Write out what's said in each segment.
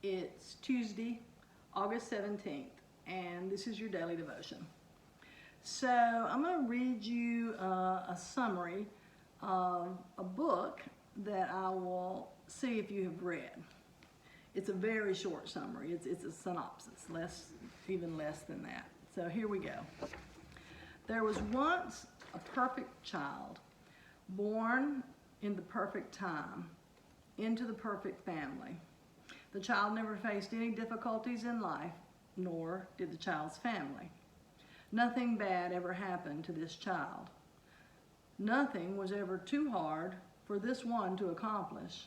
It's Tuesday, August 17th, and this is your daily devotion. So I'm going to read you a summary of a book that I will see if you have read. It's a very short summary. It's a synopsis, even less than that. So here we go. There was once a perfect child, born in the perfect time, into the perfect family. The child never faced any difficulties in life, nor did the child's family. Nothing bad ever happened to this child. Nothing was ever too hard for this one to accomplish.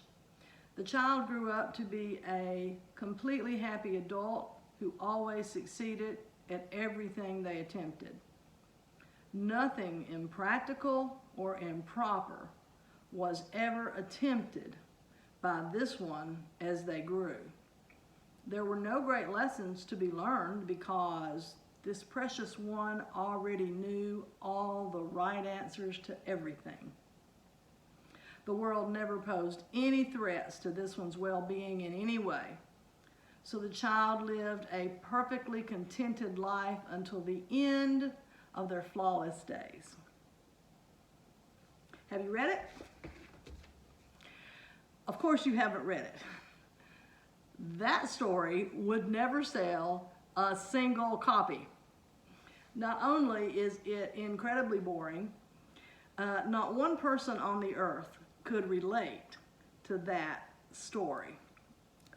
The child grew up to be a completely happy adult who always succeeded at everything they attempted. Nothing impractical or improper was ever attempted by this one as they grew. There were no great lessons to be learned because this precious one already knew all the right answers to everything. The world never posed any threats to this one's well-being in any way. So the child lived a perfectly contented life until the end of their flawless days. Have you read it? Of course you haven't read it. That story would never sell a single copy. Not only is it incredibly boring, not one person on the earth could relate to that story,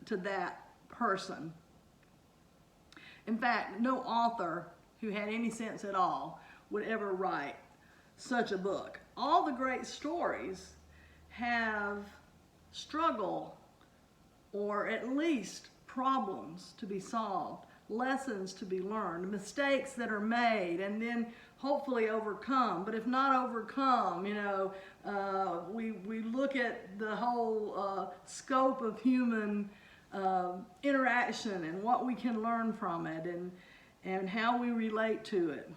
to that person. In fact, no author who had any sense at all would ever write such a book. All the great stories have struggle or at least problems to be solved, lessons to be learned, mistakes that are made and then hopefully overcome. But if not overcome, we look at the whole scope of human interaction and what we can learn from it and how we relate to it.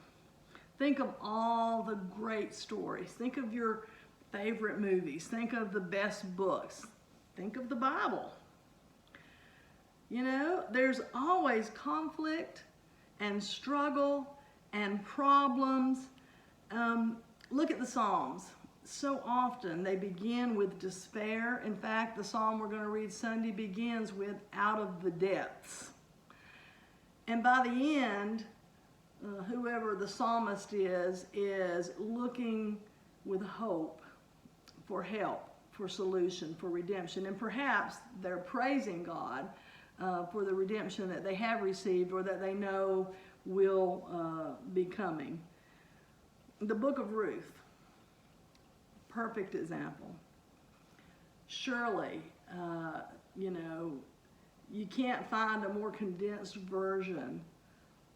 Think of all the great stories. Think of your favorite movies. Think of the best books. Think of the Bible. There's always conflict and struggle and problems. Look at the Psalms. So often they begin with despair. In fact, the Psalm we're going to read Sunday begins with out of the depths. And by the end, whoever the psalmist is looking with hope for help, for solution, for redemption. And perhaps they're praising God for the redemption that they have received or that they know will be coming. The book of Ruth, perfect example. Surely, you can't find a more condensed version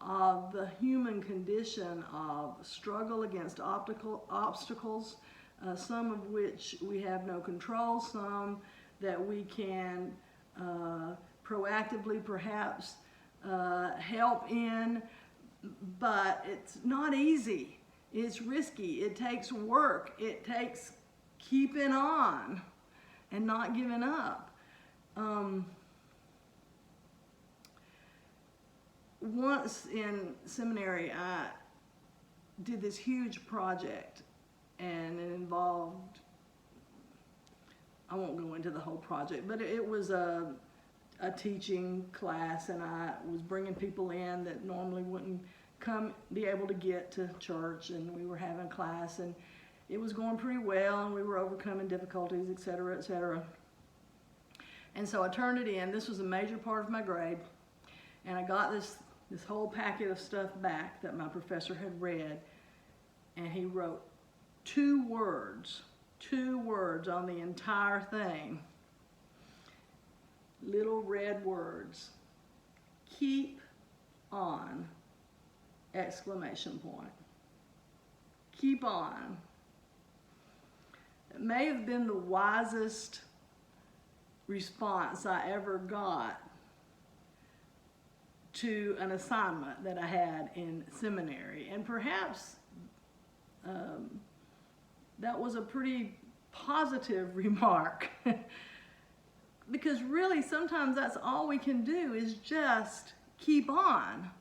of the human condition of struggle against obstacles, some of which we have no control, some that we can proactively perhaps help in, but it's not easy. It's risky. It takes work. It takes keeping on and not giving up. Once in seminary, I did this huge project, and it involved, I won't go into the whole project, but it was a teaching class, and I was bringing people in that normally wouldn't be able to get to church, and we were having class, and it was going pretty well, and we were overcoming difficulties, etc., etc. And so I turned it in. This was a major part of my grade, and I got this whole packet of stuff back that my professor had read, and he wrote two words on the entire thing. Little red words. Keep on! Exclamation point. Keep on. It may have been the wisest response I ever got to an assignment that I had in seminary. And perhaps that was a pretty positive remark. because really sometimes that's all we can do is just keep on.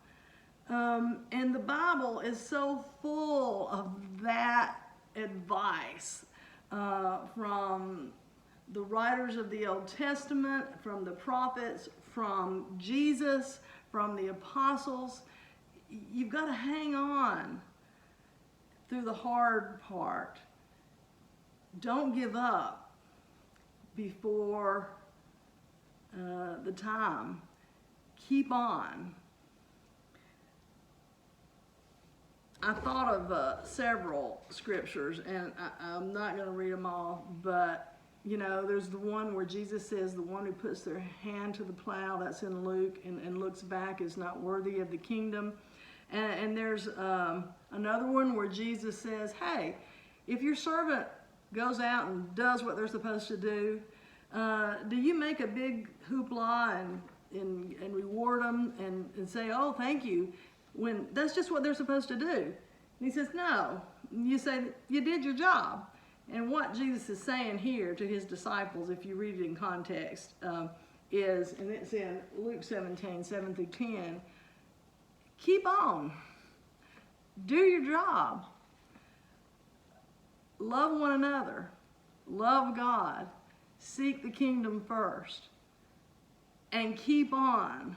And the Bible is so full of that advice from the writers of the Old Testament, from the prophets, from Jesus, from the apostles. You've got to hang on through the hard part. Don't give up before the time. Keep on. I thought of several scriptures, and I'm not going to read them all, but you know, there's the one where Jesus says the one who puts their hand to the plow, that's in Luke, and looks back is not worthy of the kingdom. And there's another one where Jesus says, hey, if your servant goes out and does what they're supposed to do you make a big hoopla and reward them and say, oh, thank you, when that's just what they're supposed to do? And he says, no. You say, you did your job. And what Jesus is saying here to his disciples, if you read it in context, is, and it's in Luke 17, 7 through 10, keep on. Do your job. Love one another. Love God. Seek the kingdom first. And keep on.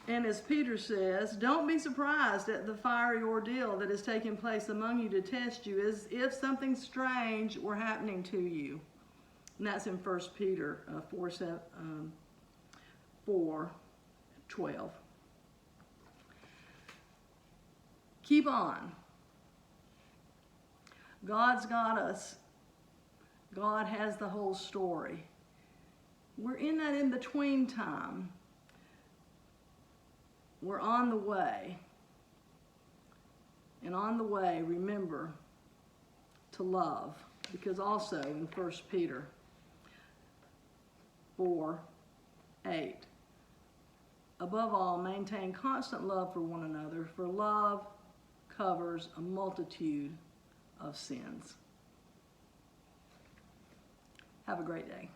And as Peter says, don't be surprised at the fiery ordeal that is taking place among you to test you, as if something strange were happening to you. And that's in 1 Peter 4:12. Keep on. God's got us. God has the whole story. We're in that in-between time. We're on the way. And on the way, remember to love. Because also in 1 Peter 4:8, above all, maintain constant love for one another, for love covers a multitude of sins. Have a great day.